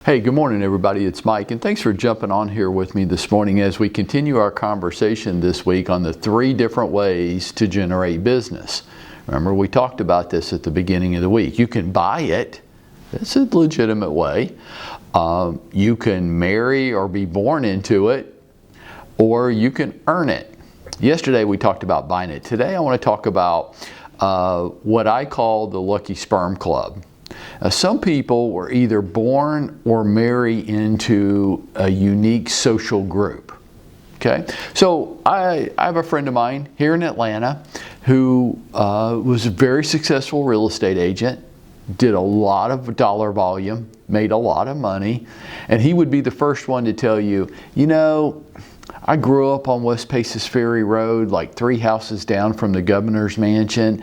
Hey, good morning everybody, it's Mike, and thanks for jumping on here with me this morning as we continue our conversation this week on the 3 different ways to generate business. Remember, we talked about this at the beginning of the week. You can buy it, that's a legitimate way. You can marry or be born into it, or you can earn it. Yesterday we talked about buying it. Today I want to talk about what I call the Lucky Sperm Club. Some people were either born or marry into a unique social group. Okay, so I have a friend of mine here in Atlanta who was a very successful real estate agent, did a lot of dollar volume, made a lot of money, and he would be the first one to tell you, you know, I grew up on West Paces Ferry Road, like 3 houses down from the governor's mansion.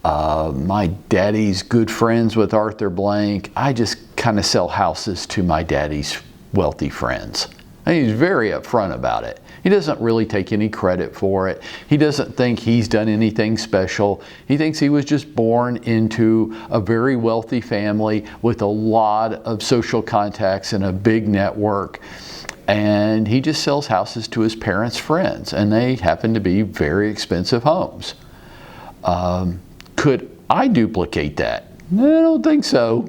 My daddy's good friends with Arthur Blank. I just kind of sell houses to my daddy's wealthy friends. And he's very upfront about it. He doesn't really take any credit for it. He doesn't think he's done anything special. He thinks he was just born into a very wealthy family with a lot of social contacts and a big network. And he just sells houses to his parents' friends, and they happen to be very expensive homes. Could I duplicate that? I don't think so.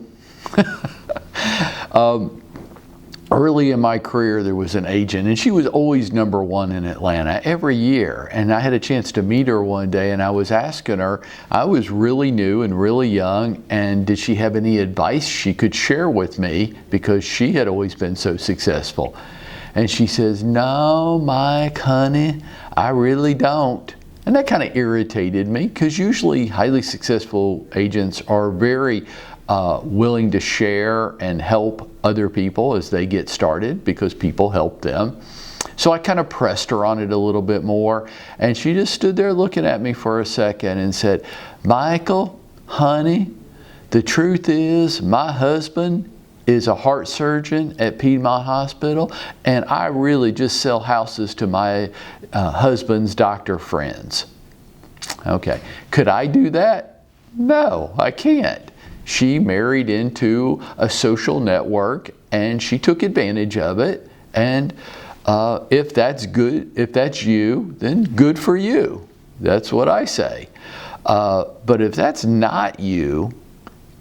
Early in my career, there was an agent, and she was always #1 in Atlanta every year. And I had a chance to meet her one day, and I was asking her, I was really new and really young, and did she have any advice she could share with me because she had always been so successful? And she says, "No, Mike, honey, I really don't." And that kind of irritated me because usually highly successful agents are very willing to share and help other people as they get started because people help them. So I kind of pressed her on it a little bit more, and she just stood there looking at me for a second and said, "Michael, honey, the truth is my husband is a heart surgeon at Piedmont Hospital, and I really just sell houses to my husband's doctor friends." Okay, could I do that? No, I can't. She married into a social network, and she took advantage of it, and if that's good, if that's you, then good for you. That's what I say. But if that's not you,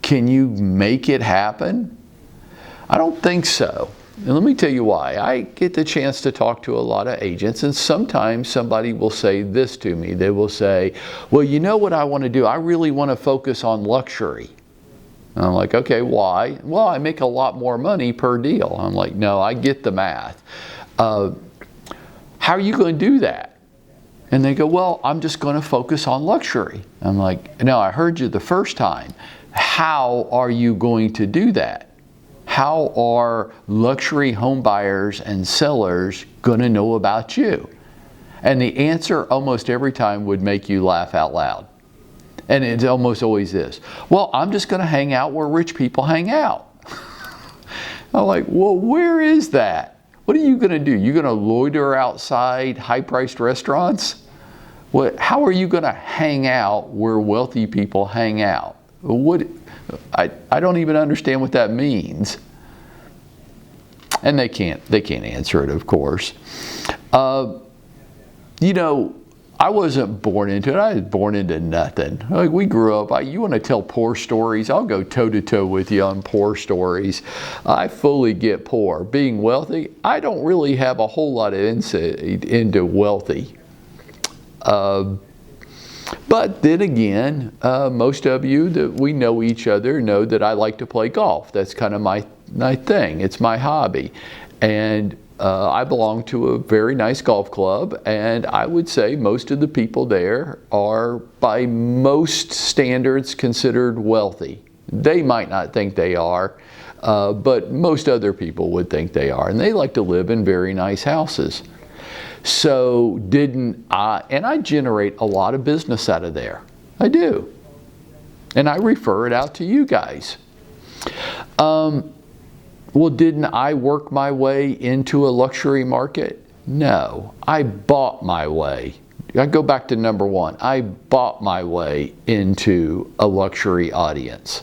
can you make it happen? I don't think so. And let me tell you why. I get the chance to talk to a lot of agents, and sometimes somebody will say this to me. They will say, "Well, you know what I want to do? I really want to focus on luxury." And I'm like, "Okay, why?" "Well, I make a lot more money per deal." I'm like, "No, I get the math. How are you going to do that?" And they go, "Well, I'm just going to focus on luxury." I'm like, "No, I heard you the first time. How are you going to do that? How are luxury home buyers and sellers going to know about you?" And the answer almost every time would make you laugh out loud. And it's almost always this: "Well, I'm just going to hang out where rich people hang out." I'm like, well, where is that? What are you going to do? You're going to loiter outside high-priced restaurants? How are you going to hang out where wealthy people hang out? I don't even understand what that means. And they can't answer it, of course. You know, I wasn't born into it. I was born into nothing. Like, we grew up, you want to tell poor stories? I'll go toe-to-toe with you on poor stories. I fully get poor. Being wealthy, I don't really have a whole lot of insight into wealthy. But then again, most of you that we know each other know that I like to play golf. That's kind of my thing. It's my hobby. And I belong to a very nice golf club, and I would say most of the people there are, by most standards, considered wealthy. They might not think they are, but most other people would think they are. And they like to live in very nice houses. So and I generate a lot of business out of there. I do. And I refer it out to you guys. Well, didn't I work my way into a luxury market? No, I bought my way. I go back to #1. I bought my way into a luxury audience.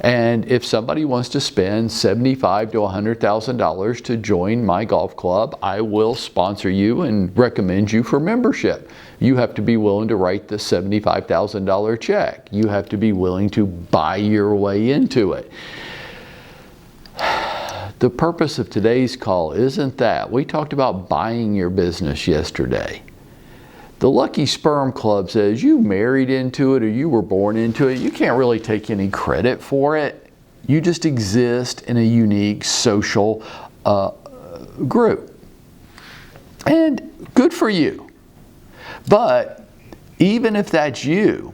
And if somebody wants to spend $75,000 to $100,000 to join my golf club, I will sponsor you and recommend you for membership. You have to be willing to write the $75,000 check. You have to be willing to buy your way into it. The purpose of today's call isn't that. We talked about buying your business yesterday. The Lucky Sperm Club says you married into it or you were born into it. You can't really take any credit for it. You just exist in a unique social group. And good for you. But even if that's you,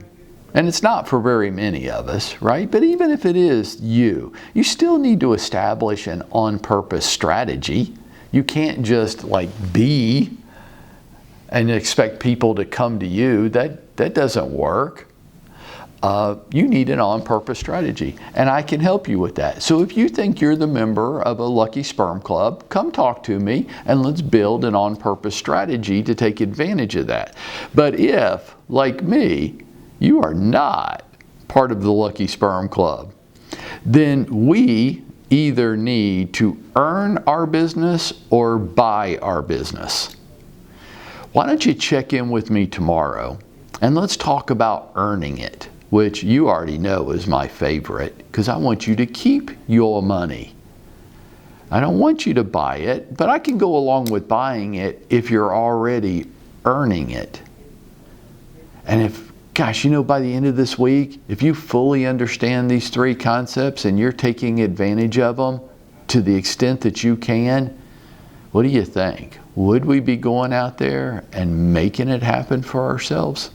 and it's not for very many of us, right? But even if it is you, you still need to establish an on-purpose strategy. You can't just like be and expect people to come to you. That doesn't work. You need an on-purpose strategy, and I can help you with that. So if you think you're the member of a Lucky Sperm Club, come talk to me and let's build an on-purpose strategy to take advantage of that. But if, like me, you are not part of the Lucky Sperm Club, then we either need to earn our business or buy our business. Why don't you check in with me tomorrow and let's talk about earning it, which you already know is my favorite, because I want you to keep your money. I don't want you to buy it, but I can go along with buying it if you're already earning it. And if, gosh, you know, by the end of this week, if you fully understand these three concepts and you're taking advantage of them to the extent that you can, what do you think? Would we be going out there and making it happen for ourselves?